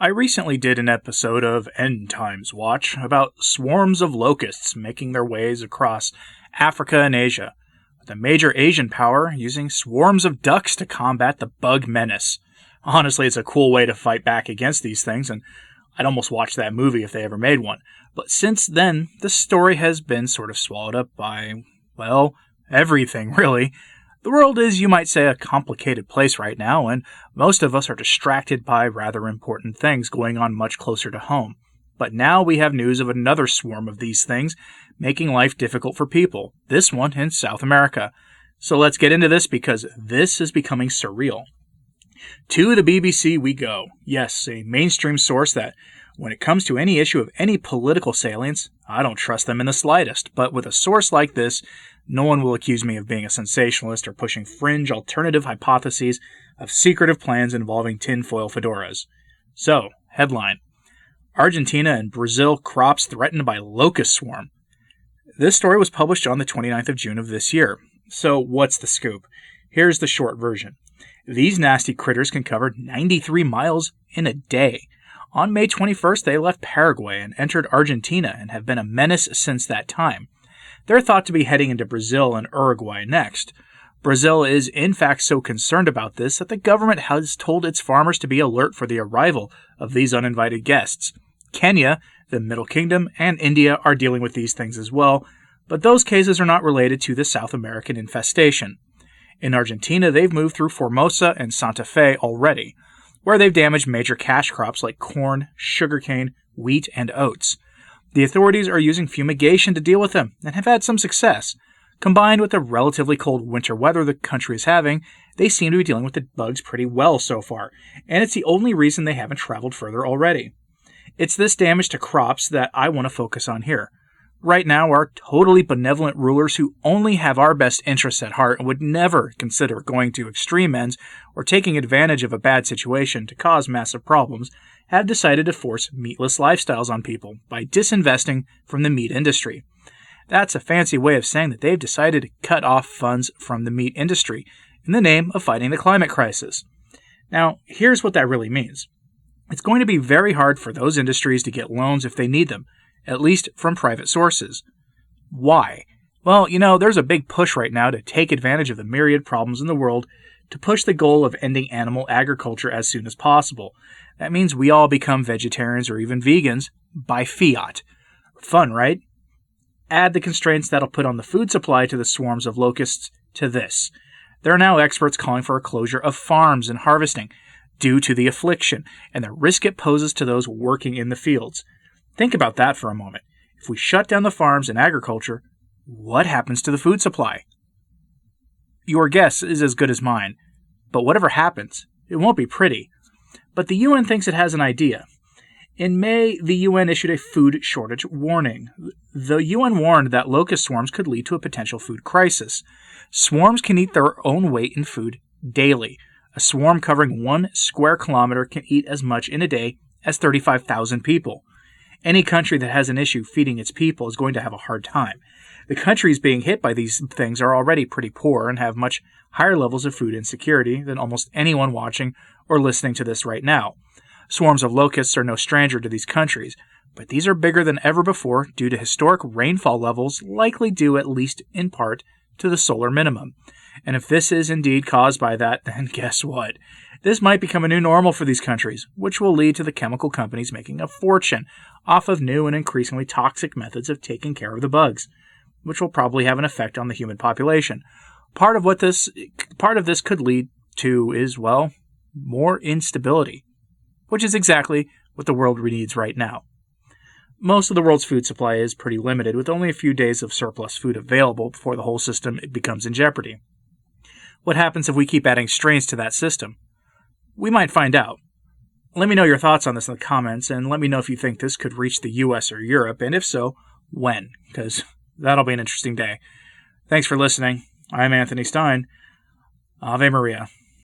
I recently did an episode of End Times Watch about swarms of locusts making their ways across Africa and Asia, with a major Asian power using swarms of ducks to combat the bug menace. Honestly, it's a cool way to fight back against these things, and I'd almost watch that movie if they ever made one. But since then, the story has been sort of swallowed up by, well, everything, really. The world is, you might say, a complicated place right now, and most of us are distracted by rather important things going on much closer to home. But now we have news of another swarm of these things making life difficult for people, this one in South America. So let's get into this because this is becoming surreal. To the BBC we go. Yes, a mainstream source that, when it comes to any issue of any political salience, I don't trust them in the slightest. But with a source like this, no one will accuse me of being a sensationalist or pushing fringe alternative hypotheses of secretive plans involving tinfoil fedoras. So, headline: Argentina and Brazil crops threatened by locust swarm. This story was published on the 29th of June of this year. So, what's the scoop? Here's the short version. These nasty critters can cover 93 miles in a day. On May 21st, they left Paraguay and entered Argentina and have been a menace since that time. They're thought to be heading into Brazil and Uruguay next. Brazil is in fact so concerned about this that the government has told its farmers to be alert for the arrival of these uninvited guests. Kenya, the Middle Kingdom, and India are dealing with these things as well, but those cases are not related to the South American infestation. In Argentina, they've moved through Formosa and Santa Fe already, where they've damaged major cash crops like corn, sugarcane, wheat, and oats. The authorities are using fumigation to deal with them, and have had some success. Combined with the relatively cold winter weather the country is having, they seem to be dealing with the bugs pretty well so far, and it's the only reason they haven't traveled further already. It's this damage to crops that I want to focus on here. Right now, our totally benevolent rulers who only have our best interests at heart and would never consider going to extreme ends or taking advantage of a bad situation to cause massive problems have decided to force meatless lifestyles on people by disinvesting from the meat industry. That's a fancy way of saying that they've decided to cut off funds from the meat industry in the name of fighting the climate crisis. Now, here's what that really means. It's going to be very hard for those industries to get loans if they need them, at least from private sources. Why? Well, there's a big push right now to take advantage of the myriad problems in the world to push the goal of ending animal agriculture as soon as possible. That means we all become vegetarians or even vegans by fiat. Fun, right? Add the constraints that'll put on the food supply to the swarms of locusts to this. There are now experts calling for a closure of farms and harvesting due to the affliction and the risk it poses to those working in the fields. Think about that for a moment. If we shut down the farms and agriculture, what happens to the food supply? Your guess is as good as mine, but whatever happens, it won't be pretty. But the UN thinks it has an idea. In May, the UN issued a food shortage warning. The UN warned that locust swarms could lead to a potential food crisis. Swarms can eat their own weight in food daily. A swarm covering 1 square kilometer can eat as much in a day as 35,000 people. Any country that has an issue feeding its people is going to have a hard time. The countries being hit by these things are already pretty poor and have much higher levels of food insecurity than almost anyone watching or listening to this right now. Swarms of locusts are no stranger to these countries, but these are bigger than ever before due to historic rainfall levels likely due at least in part to the solar minimum. And if this is indeed caused by that, then guess what? This might become a new normal for these countries, which will lead to the chemical companies making a fortune off of new and increasingly toxic methods of taking care of the bugs, which will probably have an effect on the human population. Part of this could lead to is, well, more instability, which is exactly what the world needs right now. Most of the world's food supply is pretty limited, with only a few days of surplus food available before the whole system becomes in jeopardy. What happens if we keep adding strains to that system? We might find out. Let me know your thoughts on this in the comments, and let me know if you think this could reach the US or Europe, and if so, when, because that'll be an interesting day. Thanks for listening. I'm Anthony Stine. Ave Maria.